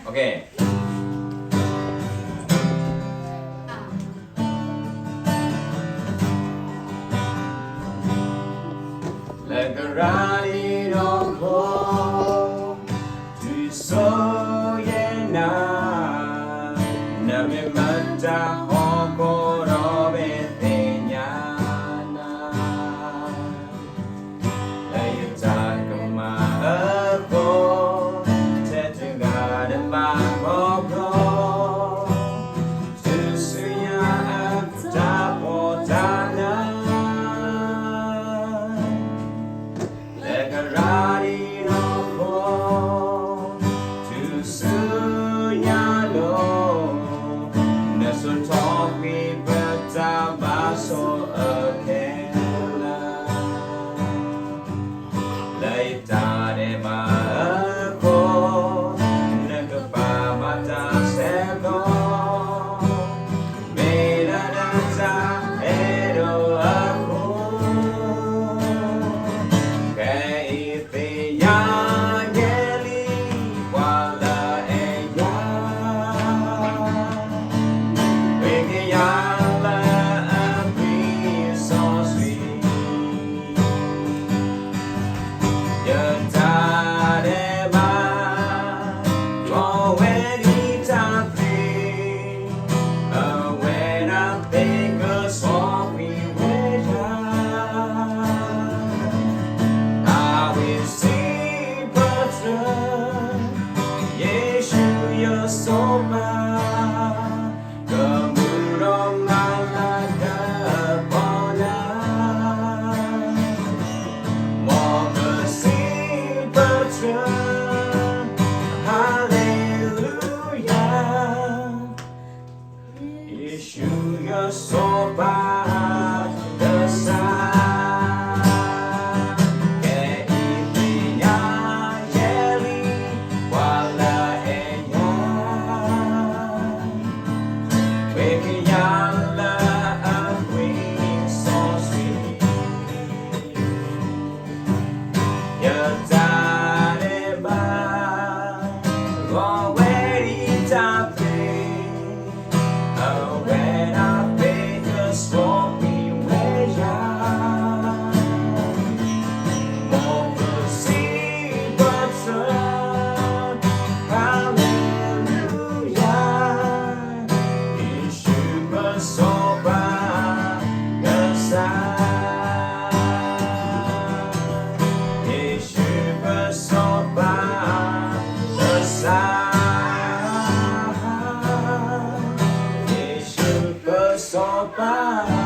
Oke. Legerani nongko tu soyena nami manja hoko robetenya na layita kama ako tetunga dan makobro susunya abda potana legerani nongko tu sunyalo Topi bertabaso akela Laita de mako Nagapamata sego Medanata edo aku Kaipinya geli wala eya Soba kemurung lalaga pona mau bersih bercerah haleluya Yesu ya soba besar Sopa